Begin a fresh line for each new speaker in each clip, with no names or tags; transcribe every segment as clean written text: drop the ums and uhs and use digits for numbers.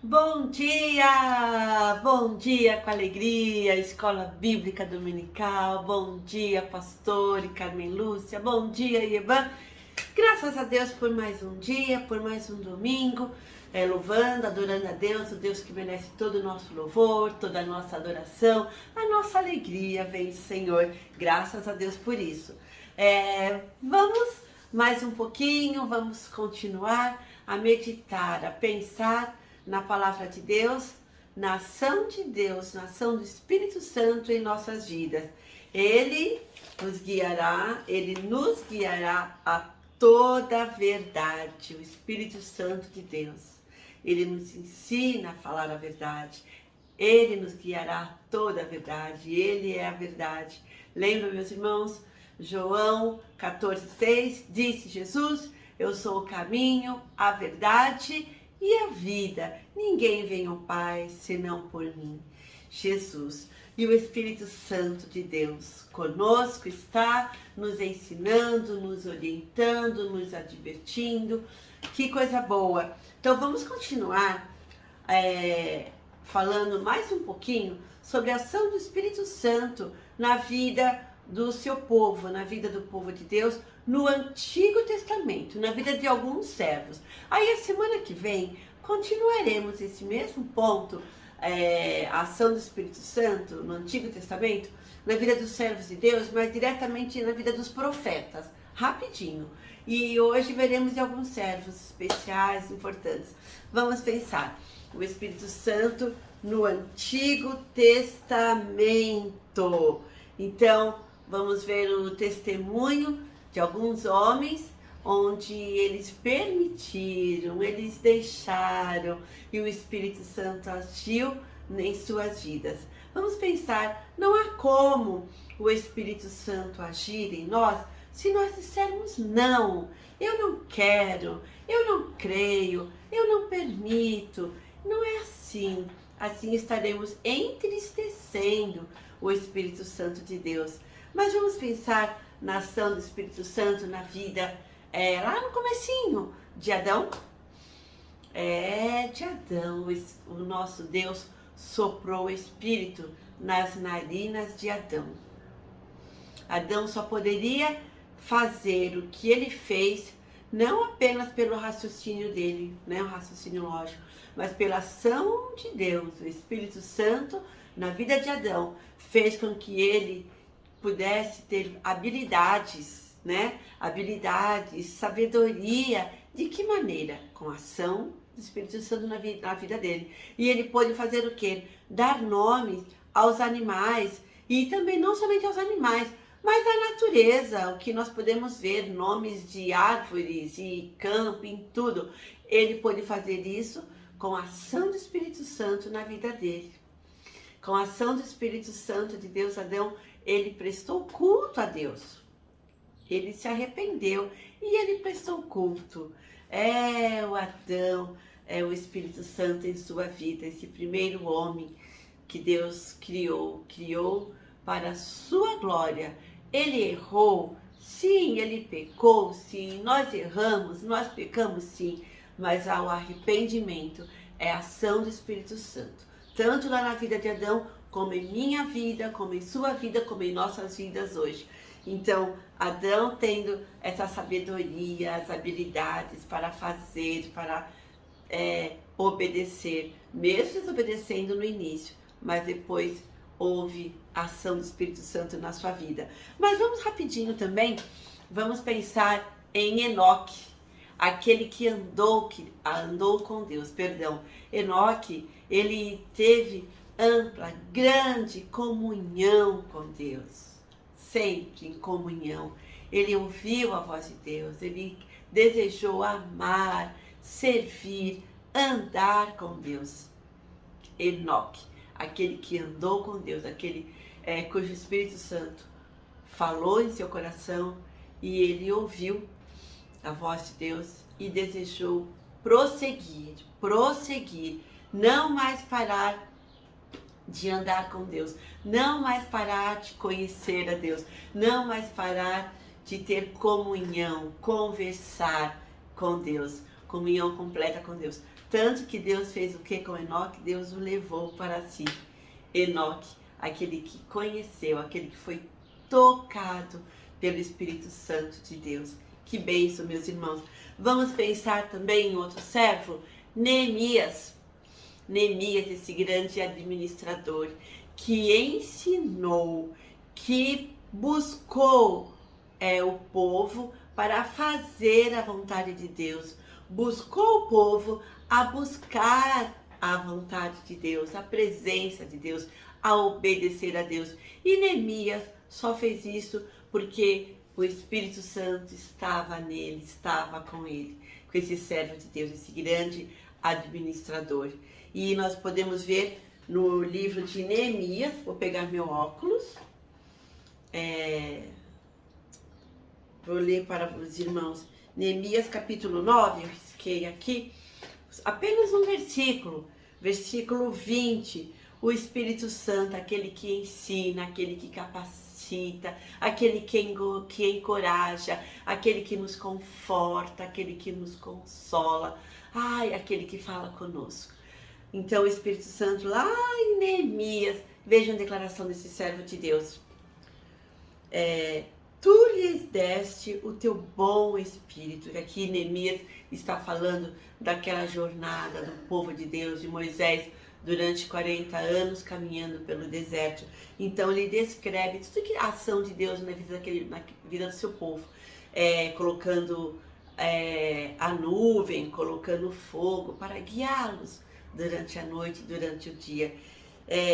Bom dia com alegria, Escola Bíblica Dominical, bom dia Pastor e Carmen Lúcia, bom dia Ivan, graças a Deus por mais um dia, por mais um domingo, louvando, adorando a Deus, o Deus que merece todo o nosso louvor, toda a nossa adoração, a nossa alegria vem do Senhor, graças a Deus por isso. Vamos mais um pouquinho, vamos continuar a meditar, a pensar na palavra de Deus, na ação de Deus, na ação do Espírito Santo em nossas vidas. Ele nos guiará a toda a verdade, o Espírito Santo de Deus. Ele nos ensina a falar a verdade, ele nos guiará a toda a verdade, ele é a verdade. Lembra, meus irmãos? João 14,6, disse Jesus, eu sou o caminho, a verdade e a vida. Ninguém vem ao Pai senão por mim. Jesus e o Espírito Santo de Deus conosco está nos ensinando, nos orientando, nos advertindo. Que coisa boa! Então vamos continuar falando mais um pouquinho sobre a ação do Espírito Santo na vida do seu povo, na vida do povo de Deus, no Antigo Testamento, na vida de alguns servos. Aí a semana que vem continuaremos esse mesmo ponto, a ação do Espírito Santo no Antigo Testamento, na vida dos servos de Deus, mas diretamente na vida dos profetas, rapidinho. E hoje veremos de alguns servos especiais, importantes. Vamos pensar o Espírito Santo no Antigo Testamento. Então, vamos ver o testemunho de alguns homens, onde eles permitiram, eles deixaram e o Espírito Santo agiu em suas vidas. Vamos pensar, não há como o Espírito Santo agir em nós se nós dissermos não, eu não quero, eu não creio, eu não permito. Não é assim. Assim estaremos entristecendo o Espírito Santo de Deus. Mas vamos pensar na ação do Espírito Santo na vida, lá no comecinho de Adão. De Adão, o nosso Deus soprou o Espírito nas narinas de Adão. Adão só poderia fazer o que ele fez, não apenas pelo raciocínio dele, né, o raciocínio lógico, mas pela ação de Deus. O Espírito Santo, na vida de Adão, fez com que ele pudesse ter habilidades, né? Habilidades, sabedoria. De que maneira? Com a ação do Espírito Santo na vida dele. E ele pôde fazer o quê? Dar nomes aos animais, e também não somente aos animais, mas à natureza, o que nós podemos ver, nomes de árvores e campo, em tudo. Ele pôde fazer isso com a ação do Espírito Santo na vida dele. Com a ação do Espírito Santo de Deus, Adão, ele prestou culto a Deus. Ele se arrependeu e ele prestou culto. O Adão, o Espírito Santo em sua vida, esse primeiro homem que Deus criou para a sua glória. Ele errou, sim, ele pecou, sim, nós erramos, nós pecamos, sim, mas ao arrependimento é a ação do Espírito Santo, tanto lá na vida de Adão, como em minha vida, como em sua vida, como em nossas vidas hoje. Então, Adão tendo essa sabedoria, as habilidades para fazer, para obedecer, mesmo desobedecendo no início, mas depois houve a ação do Espírito Santo na sua vida. Mas vamos rapidinho também, vamos pensar em Enoque, aquele que andou com Deus, Enoque, ele teve ampla, grande comunhão com Deus, sempre em comunhão. Ele ouviu a voz de Deus, ele desejou amar, servir, andar com Deus. Enoque, aquele que andou com Deus, aquele cujo Espírito Santo falou em seu coração e ele ouviu a voz de Deus e desejou prosseguir, não mais parar de andar com Deus, não mais parar de conhecer a Deus, não mais parar de ter comunhão, conversar com Deus, comunhão completa com Deus. Tanto que Deus fez o que com Enoque? Deus o levou para si. Enoque, aquele que conheceu, aquele que foi tocado pelo Espírito Santo de Deus. Que bênção, meus irmãos. Vamos pensar também em outro servo, Neemias. Neemias, esse grande administrador, que ensinou, que buscou o povo para fazer a vontade de Deus. Buscou o povo a buscar a vontade de Deus, a presença de Deus, a obedecer a Deus. E Neemias só fez isso porque o Espírito Santo estava nele, estava com ele, com esse servo de Deus, esse grande administrador. E nós podemos ver no livro de Neemias, vou pegar meu óculos, vou ler para os irmãos, Neemias capítulo 9, eu risquei aqui, apenas um versículo 20, o Espírito Santo, aquele que ensina, aquele que capacita, aquele que encoraja, aquele que nos conforta, aquele que nos consola, aquele que fala conosco. Então o Espírito Santo lá em Neemias, vejam a declaração desse servo de Deus. Tu lhes deste o teu bom espírito. Aqui Neemias está falando daquela jornada do povo de Deus, de Moisés, durante 40 anos caminhando pelo deserto. Então ele descreve tudo que a ação de Deus na vida do seu povo, colocando a nuvem, colocando fogo para guiá-los durante a noite, durante o dia.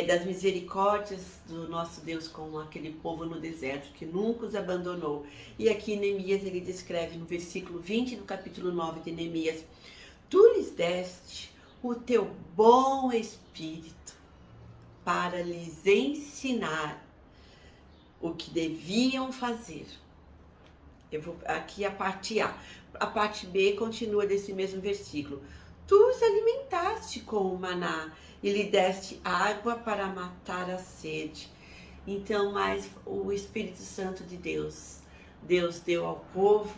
Das misericórdias do nosso Deus com aquele povo no deserto, que nunca os abandonou. E aqui Neemias ele descreve no versículo 20 do capítulo 9 de Neemias: Tu lhes deste o teu bom espírito para lhes ensinar o que deviam fazer. Eu vou aqui a parte A. A parte B continua desse mesmo versículo. Tu os alimentaste com o maná e lhe deste água para matar a sede. Então, mais o Espírito Santo de Deus, Deus deu ao povo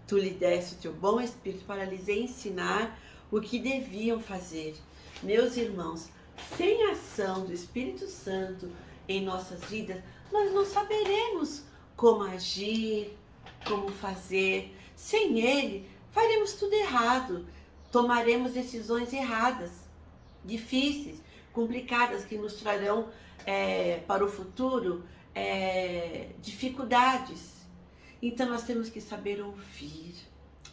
tu lhe deste o teu bom espírito para lhes ensinar o que deviam fazer. Meus irmãos, sem a ação do Espírito Santo em nossas vidas, nós não saberemos como agir, como fazer. Sem ele, faremos tudo errado. Tomaremos decisões erradas, difíceis, complicadas, que nos trarão para o futuro dificuldades. Então nós temos que saber ouvir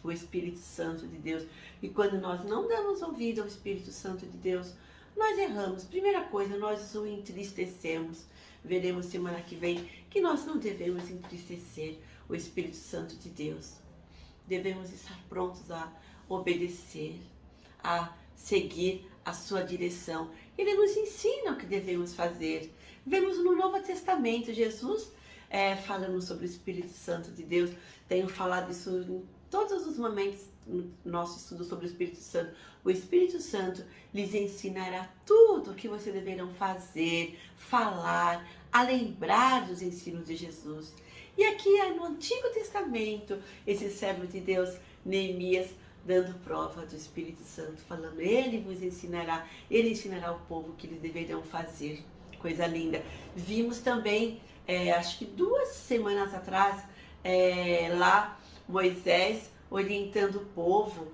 o Espírito Santo de Deus. E quando nós não damos ouvido ao Espírito Santo de Deus, nós erramos. Primeira coisa, nós o entristecemos. Veremos semana que vem que nós não devemos entristecer o Espírito Santo de Deus. Devemos estar prontos a obedecer, a seguir a sua direção. Ele nos ensina o que devemos fazer. Vemos no Novo Testamento Jesus falando sobre o Espírito Santo de Deus. Tenho falado isso em todos os momentos no nosso estudo sobre o Espírito Santo. O Espírito Santo lhes ensinará tudo o que vocês deverão fazer, falar, a lembrar dos ensinos de Jesus. E aqui no Antigo Testamento, esse servo de Deus, Neemias, dando prova do Espírito Santo, falando, ele vos ensinará, ele ensinará ao povo o que eles deverão fazer. Coisa linda. Vimos também, acho que 2 semanas atrás, lá Moisés orientando o povo,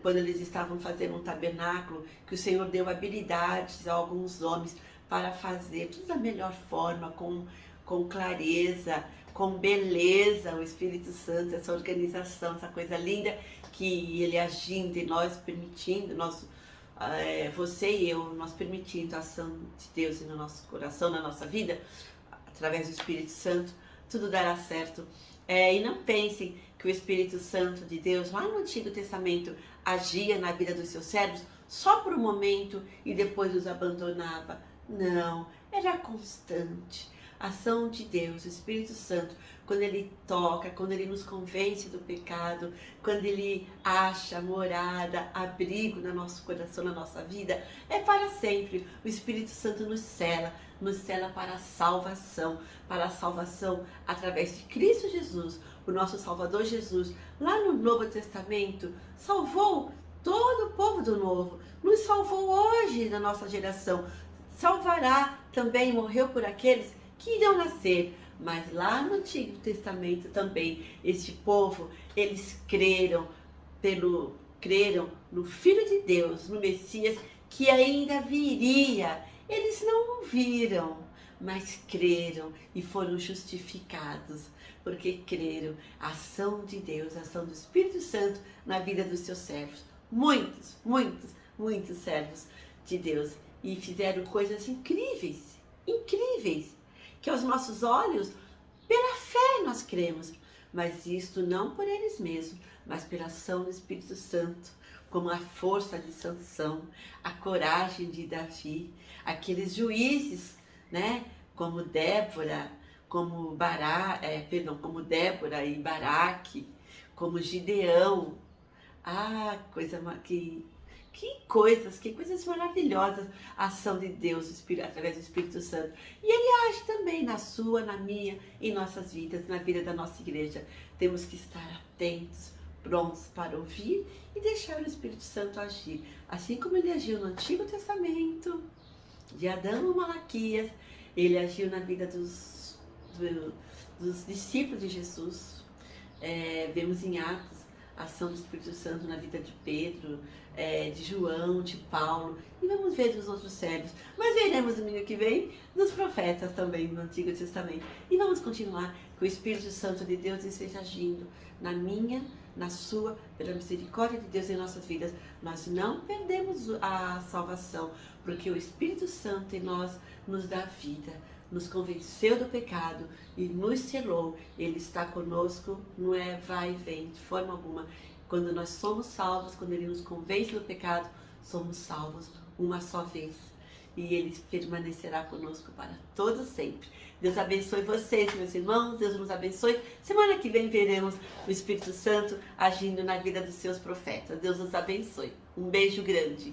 quando eles estavam fazendo um tabernáculo, que o Senhor deu habilidades a alguns homens para fazer tudo da melhor forma, com clareza, com beleza, o Espírito Santo, essa organização, essa coisa linda, que ele agindo em nós, permitindo, você e eu, nós permitindo a ação de Deus no nosso coração, na nossa vida, através do Espírito Santo, tudo dará certo. E não pensem que o Espírito Santo de Deus, lá no Antigo Testamento, agia na vida dos seus servos só por um momento e depois os abandonava. Não, era constante. A ação de Deus, o Espírito Santo, quando ele toca, quando ele nos convence do pecado, quando ele acha morada, abrigo no nosso coração, na nossa vida, é para sempre. O Espírito Santo nos cela para a salvação através de Cristo Jesus, o nosso Salvador Jesus. Lá no Novo Testamento, salvou todo o povo do novo, nos salvou hoje na nossa geração, salvará também, morreu por aqueles que irão nascer. Mas lá no Antigo Testamento também, este povo, eles creram no Filho de Deus, no Messias, que ainda viria. Eles não o viram, mas creram e foram justificados, porque creram a ação de Deus, a ação do Espírito Santo na vida dos seus servos. Muitos, muitos, muitos servos de Deus. E fizeram coisas incríveis, incríveis, que aos nossos olhos, pela fé nós cremos, mas isto não por eles mesmos, mas pela ação do Espírito Santo, como a força de Sansão, a coragem de Davi, aqueles juízes, né, como Débora, como como Débora e Baraque, como Gideão. Ah, que coisas maravilhosas a ação de Deus através do Espírito Santo. E Ele age também na sua, na minha, em nossas vidas, na vida da nossa igreja. Temos que estar atentos, prontos para ouvir e deixar o Espírito Santo agir. Assim como Ele agiu no Antigo Testamento, de Adão a Malaquias, Ele agiu na vida dos discípulos de Jesus. Vemos em Atos a ação do Espírito Santo na vida de Pedro, de João, de Paulo, e vamos ver dos outros servos. Mas veremos domingo que vem dos profetas também no Antigo Testamento. E vamos continuar que o Espírito Santo de Deus esteja agindo na minha, na sua, pela misericórdia de Deus em nossas vidas. Nós não perdemos a salvação, porque o Espírito Santo em nós nos dá vida, nos convenceu do pecado e nos selou. Ele está conosco, não é vai e vem, de forma alguma. Quando nós somos salvos, quando Ele nos convence do pecado, somos salvos uma só vez. E Ele permanecerá conosco para todo sempre. Deus abençoe vocês, meus irmãos. Deus nos abençoe. Semana que vem veremos o Espírito Santo agindo na vida dos seus profetas. Deus nos abençoe. Um beijo grande.